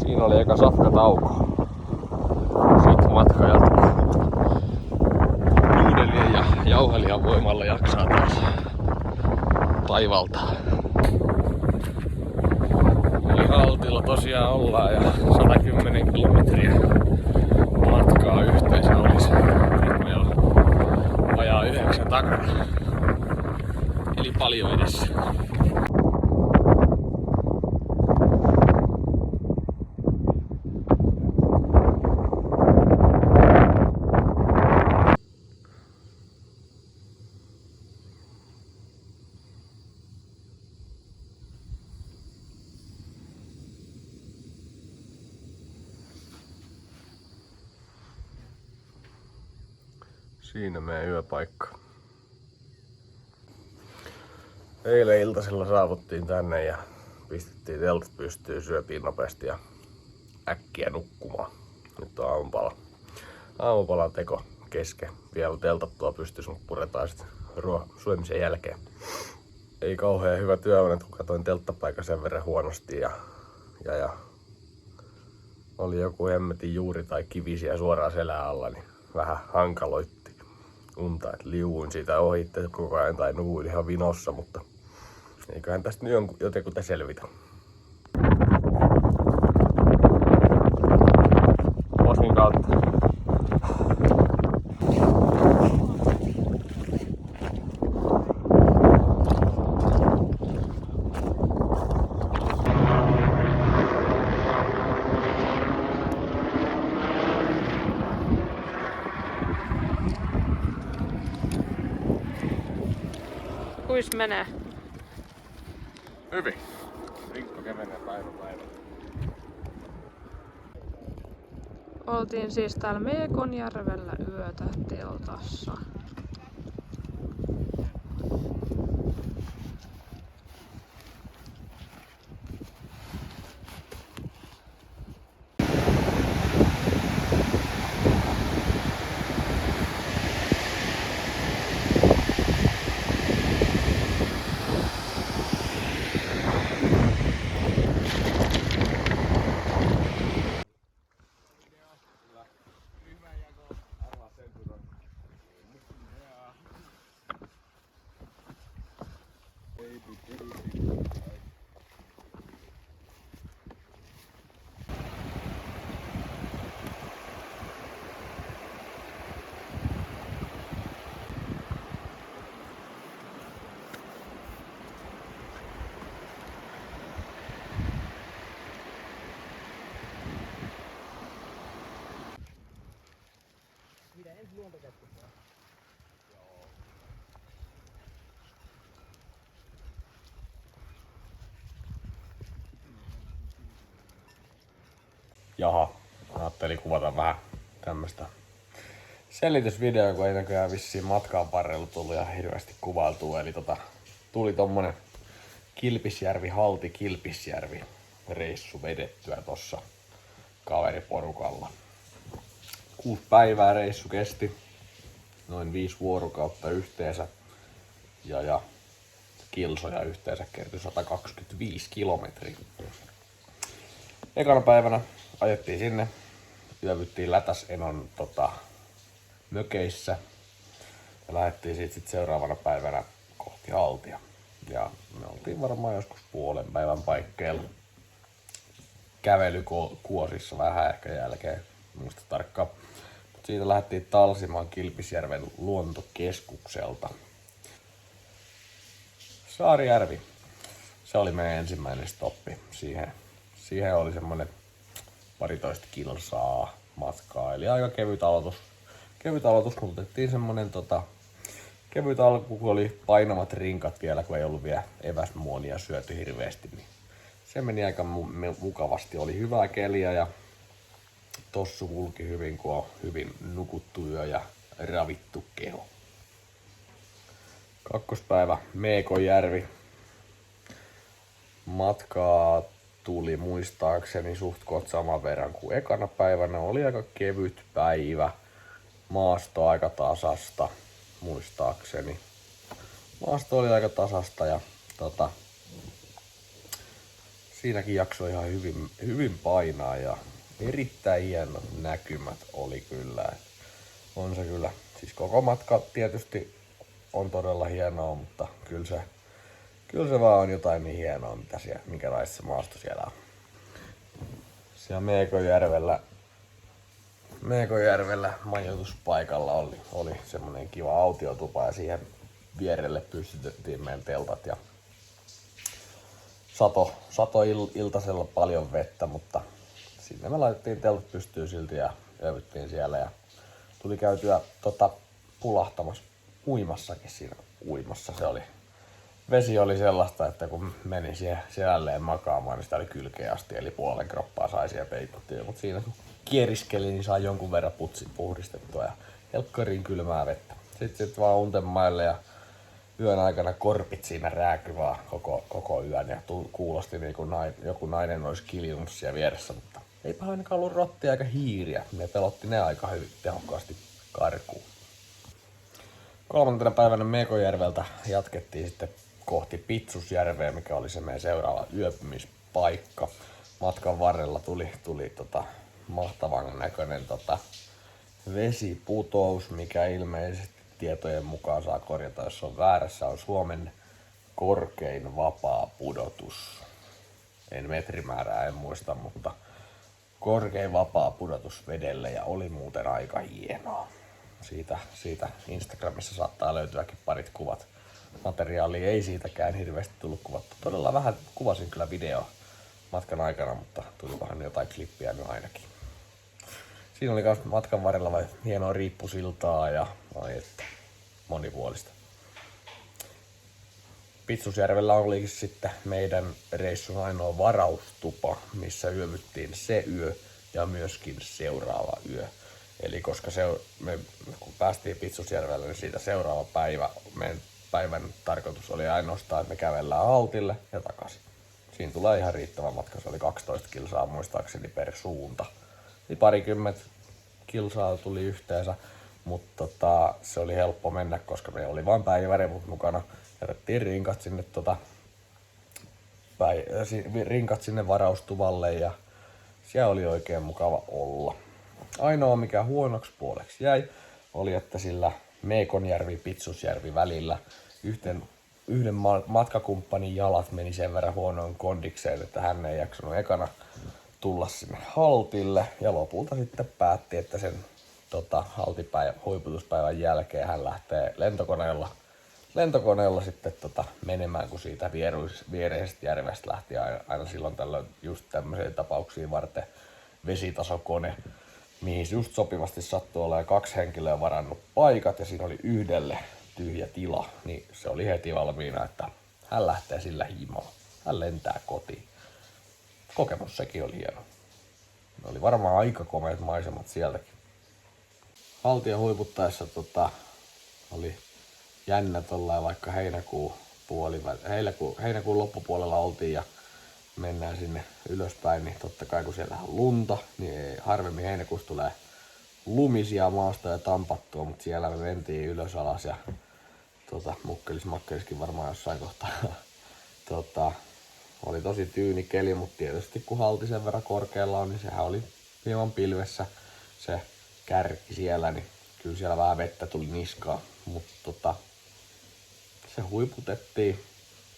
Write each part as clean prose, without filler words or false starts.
Siinä oli eka safkatauko. Sitten matka jatkuu. Nuudelien ja jauhelijan voimalla jaksaa taas taivaltaa. Eli Haltilla tosiaan ollaan ja 110 kilometriä matkaa yhteensä olisi. Nyt meillä on vajaa 9 takana. Eli paljon edessä. Siinä meidän yöpaikka. Eilen iltasella saavuttiin tänne ja pistettiin teltat pystyyn, syötiin nopeasti ja äkkiä nukkumaan. Nyt on aamupalan teko kesken. Vielä teltat tuo pystyyn, mutta puretaan sitten syömisen jälkeen. Ei kauhean hyvä työunet, kun katoin telttapaikan sen verran huonosti ja oli joku hemmetin juuri tai kivisiä suoraan selän alla, niin vähän hankaloitti unta, että liuuin siitä ohi koko ajan tai nukuin ihan vinossa, mutta eiköhän tästä nyt jotenkin selvitä. Poskin kautta. Kuis menee? Hyvin. Rinkko kevenee päivä. Oltiin siis täällä Meekonjärvellä yötä teltassa. Jaha, ajattelin kuvata vähän tämmöstä selitysvideoa, kun ei näköjään vissiin matkaan varrella tullut ihan hirveästi kuvailtua. Eli tuli tommonen Halti-Kilpisjärvi reissu vedettyä tossa kaveriporukalla. 6 päivää reissu kesti, noin 5 vuorokautta yhteensä ja kilsoja yhteensä kertyi 125 kilometriä. Ekana päivänä ajettiin sinne, yövyttiin Lätäsenon mökeissä ja lähdettiin siitä sit seuraavana päivänä kohti Haltia. Ja me oltiin varmaan joskus puolen päivän paikkeilla kävelykuosissa vähän ehkä jälkeen, muista tarkkaan. Mut siitä lähdettiin talsimaan Kilpisjärven luontokeskukselta. Saarijärvi, se oli meidän ensimmäinen stoppi. Siihen oli semmonen 12 kilsaa matkaa, eli aika kevyt aloitus. Mutta otettiin semmonen kevyt alku, kun oli painavat rinkat vielä, kun ei ollut vielä eväsmuonia syöty hirveästi, niin se meni aika mukavasti. Oli hyvää keliä ja tossu kulki hyvin, kun on hyvin nukuttu yö ja ravittu keho. Kakkospäivä Meekonjärvi. Matkaa tuli muistaakseni suht koht saman verran kuin ekana päivänä. Oli aika kevyt päivä. Maasto aika tasasta, muistaakseni. Maasto oli aika tasasta ja siinäkin jaksoi ihan hyvin painaa ja erittäin hienot näkymät oli kyllä. On se kyllä. Siis koko matka tietysti on todella hienoa, mutta kyllä se vaan on jotain niin hienoa, minkälaista se maasto siellä on. Siellä Meekonjärvellä majoituspaikalla oli semmonen kiva autiotupa ja siihen vierelle pystytettiin meidän teltat ja sato iltasella paljon vettä, mutta sinne me laitettiin teltat pystyyn silti ja yövyttiin siellä ja tuli käytyä pulahtamassa uimassakin siinä uimassa. Vesi oli sellaista, että kun meni siihen selälleen makaamaan, niin sitä oli kylkeä asti, eli puolen kroppaa sai siellä peitottua. Mutta siinä kun kieriskeli, niin sai jonkun verran putsit puhdistettua ja helkkariin kylmää vettä. Sitten vaan untemaille ja yön aikana korpit siinä rääky vaan koko yön ja kuulosti niin kuin joku nainen olisi kiljunut siellä vieressä, mutta eipä ainakaan ollut rottia eikä hiiriä. Me pelotti ne aika hyvin tehokkaasti karkuun. 3. päivänä Meekonjärveltä jatkettiin sitten kohti Pitsusjärveä, mikä oli se meidän seuraava yöpymispaikka. Matkan varrella tuli mahtavan näköinen vesiputous, mikä ilmeisesti tietojen mukaan saa korjata, jos on väärässä, on Suomen korkein vapaa pudotus. En metrimäärää, en muista, mutta korkein vapaa pudotus vedelle ja oli muuten aika hienoa. Siitä Instagramissa saattaa löytyäkin parit kuvat. Materiaalia ei siitäkään hirveästi tullut kuvattu. Todella vähän kuvasin kyllä video matkan aikana, mutta tuli vähän jotain klippiä nyt ainakin. Siinä oli myös matkan varrella hienoa riippusiltaa ja monipuolista. Pitsusjärvellä olikin sitten meidän reissun ainoa varaustupa, missä yövyttiin se yö ja myöskin seuraava yö. Eli koska kun päästiin Pitsusjärvelle, niin siitä seuraava päivä, meidän päivän tarkoitus oli ainoastaan, että me kävellään haltille ja takaisin. Siinä tulee ihan riittävä matka, se oli 12 kilsaa muistaakseni per suunta. Eli parikymmentä kilsaa tuli yhteensä, mutta se oli helppo mennä, koska meillä oli vain päiväreput mukana. Jätettiin rinkat sinne varaustuvalle ja siellä oli oikein mukava olla. Ainoa mikä huonoksi puoleksi jäi, oli että sillä Meekonjärvi-Pitsusjärvi välillä yhden matkakumppanin jalat meni sen verran huonoon kondikseen, että hän ei jaksanut ekana tulla sinne haltille ja lopulta sitten päätti, että sen huiputuspäivän jälkeen hän lähtee lentokoneella sitten menemään, kun siitä viereisestä järvestä lähti aina silloin tällöin just tämmöisiä tapauksia varten vesitasokone, mihin just sopivasti sattui olemaan 2 henkilöä varannut paikat ja siinä oli yhdelle tyhjä tila, niin se oli heti valmiina, että hän lähtee sillä himoon. Hän lentää kotiin. Kokemus sekin oli hieno. Ne oli varmaan aika komeat maisemat sieltäkin. Haltia huiputtaessa oli jännä tollain, vaikka heinäkuun loppupuolella oltiin ja mennään sinne ylöspäin, niin totta kai kun siellä on lunta, niin harvemmin heinäkuussa tulee lumisia maasta ja tampattua, mutta siellä me mentiin ylös alas ja mukkelismakkeliskin varmaan jossain kohtaa. Oli tosi tyyni keli, mutta tietysti kun halti sen verran korkealla on, niin sehän oli hieman pilvessä se kärki siellä, niin kyllä siellä vähän vettä tuli niskaan, mutta se huiputettiin,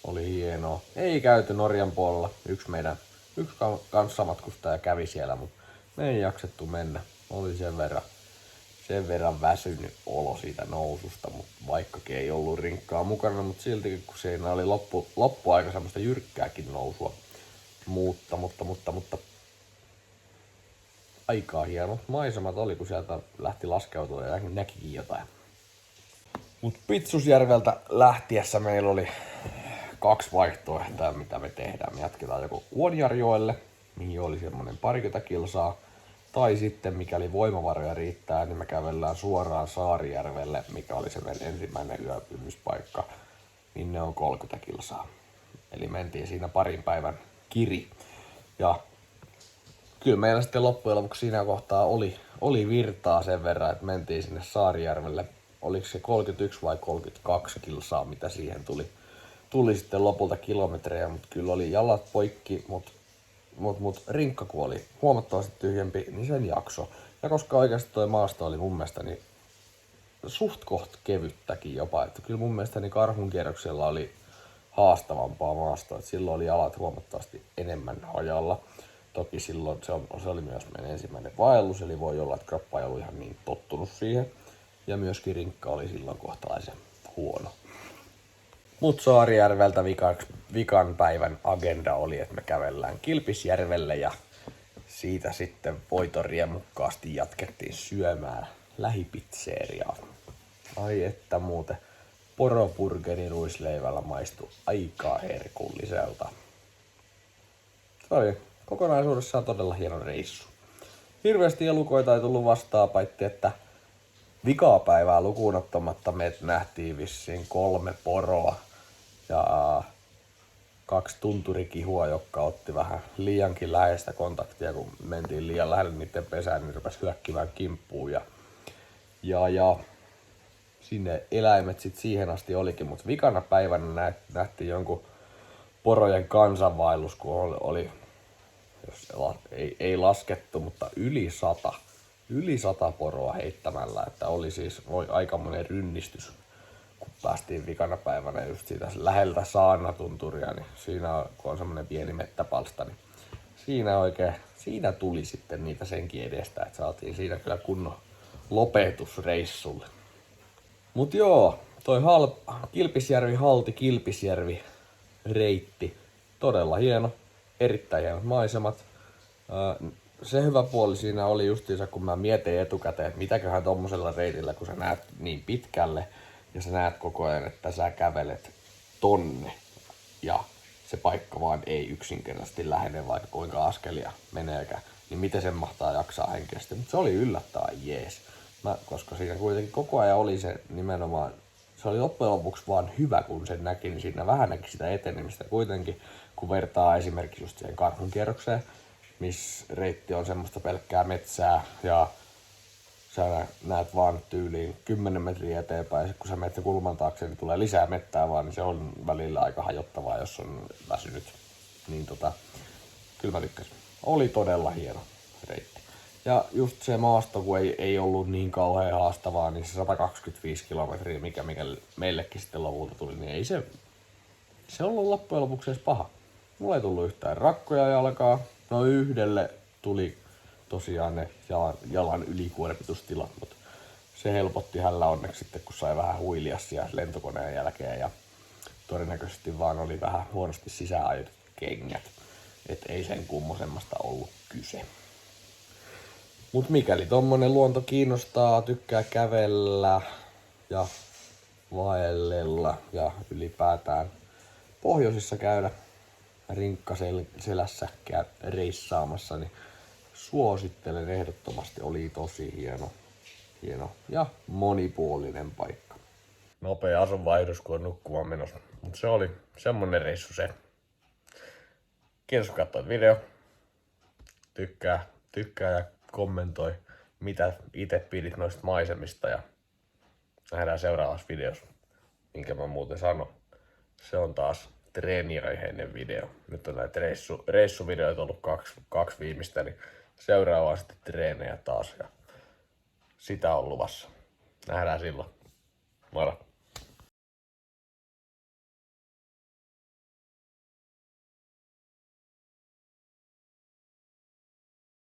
oli hienoa. Ei käyty Norjan puolella, yksi kanssamatkustaja kävi siellä, mutta me ei jaksettu mennä. Oli sen verran väsynyt olo siitä noususta, mutta vaikkakin ei ollut rinkkaa mukana, mutta siltikin kun siinä oli loppuaika semmoista jyrkkääkin nousua. Mutta aikaa hienot maisemat oli, kun sieltä lähti laskeutua ja näkikin jotain. Mut Pitsusjärveltä lähtiessä meillä oli 2 vaihtoehtoa, mitä me tehdään. Me jatketaan joko Kuonjarjoelle, mihin oli semmonen 20 kilsaa, tai sitten mikäli voimavaroja riittää, niin me kävellään suoraan Saarijärvelle, mikä oli se meidän ensimmäinen yöpymispaikka, niin ne on 30 kilsaa. Eli mentiin siinä parin päivän kiri. Ja kyllä meillä sitten loppujen lopuksi siinä kohtaa oli virtaa sen verran, että mentiin sinne Saarijärvelle. Oliko se 31 vai 32 kilsaa, mitä siihen tuli sitten lopulta kilometrejä, mutta kyllä oli jalat poikki, mutta Mut rinkka kun oli huomattavasti tyhjempi, niin sen jakso. Ja koska oikeasti toi maasto oli mun mielestä niin suht koht kevyttäkin jopa, että kyllä mun mielestä niin Karhun kierroksella oli haastavampaa maastoa, että silloin oli jalat huomattavasti enemmän hajalla. Toki silloin se oli myös meidän ensimmäinen vaellus, eli voi olla, että kroppa ei ollut ihan niin tottunut siihen. Ja myöskin rinkka oli silloin kohtalaisen huono. Mut Saarijärveltä vikan päivän agenda oli, että me kävellään Kilpisjärvelle ja siitä sitten voitoriemukkaasti jatkettiin syömään lähipitseeriaa. Ai että muuten poroburgeri ruisleivällä maistui aika herkulliselta. Se oli kokonaisuudessaan todella hieno reissu. Hirveästi elukoita ei tullut vastaan, paitsi että vikaa päivää lukuun ottamatta me nähtiin vissiin 3 poroa ja 2 tunturikihua, jotka otti vähän liiankin läheistä kontaktia, kun mentiin liian lähelle niiden pesään, niin rupesi hyökkivään kimppuun ja sinne eläimet sit siihen asti olikin, mutta vikana päivänä nähtiin jonkun porojen kansanvaellus, kun oli ei laskettu, mutta yli 100 poroa heittämällä, että oli siis aikamoinen rynnistys, kun päästiin vikana päivänä just siitä läheltä Saarnatunturia, niin siinä kun on semmonen pieni mettäpalsta, niin siinä tuli sitten niitä senkin edestä, että saatiin siinä kyllä kunnon lopetusreissulle. Mut joo, toi Kilpisjärvi reitti, todella hieno, erittäin hienot maisemat. Se hyvä puoli siinä oli justiinsa, kun mä mietin etukäteen, että mitäköhän tommosella reitillä, kun sä näet niin pitkälle ja sä näet koko ajan, että sä kävelet tonne ja se paikka vaan ei yksinkertaisesti lähene, vaikka kuinka askelia meneekään, niin miten sen mahtaa jaksaa henkisesti. Mutta se oli yllättävän jees, koska siinä kuitenkin koko ajan oli se nimenomaan, se oli loppujen lopuksi vaan hyvä, kun sen näki, niin siinä vähän näki sitä etenemistä kuitenkin, kun vertaa esimerkiksi just siihen Karhun kierrokseen, missä reitti on semmoista pelkkää metsää ja sä näet vaan tyyliin 10 metriä eteenpäin ja kun sä menet kulman taakse, niin tulee lisää mettää vaan, niin se on välillä aika hajottavaa, jos on väsynyt. Niin kyllä mä tykkäsin. Oli todella hieno reitti. Ja just se maasto, kun ei ollut niin kauhean haastavaa, niin se 125 kilometriä, mikä meillekin sitten lopulta tuli, niin ei se ollut loppujen lopuksi edes paha. Mulla ei tullut yhtään rakkoja jalkaa. No yhdelle tuli tosiaan ne jalan ylikuormitustilat, mutta se helpotti hänellä onneksi sitten, kun sai vähän huilia siellä lentokoneen jälkeen ja todennäköisesti vaan oli vähän huonosti sisäänajutut kengät. Et ei sen kummosemmasta ollut kyse. Mut mikäli tommonen luonto kiinnostaa, tykkää kävellä ja vaellella ja ylipäätään pohjoisissa käydä rinkkaselässä reissaamassa, niin suosittelen ehdottomasti. Oli tosi hieno ja monipuolinen paikka. Nopea asunvaihdos, kun on nukkumaan menossa. Mutta se oli semmonen reissu se. Kiitos kun katsoit video. Tykkää ja kommentoi, mitä itse pidit noista maisemista ja nähdään seuraavassa videossa, minkä mä muuten sanon. Se on taas treeniaiheinen video. Nyt on näitä reissuvideoita ollut kaksi viimeistä, niin seuraava sitten treenejä taas ja sitä on luvassa. Nähdään silloin. Moro!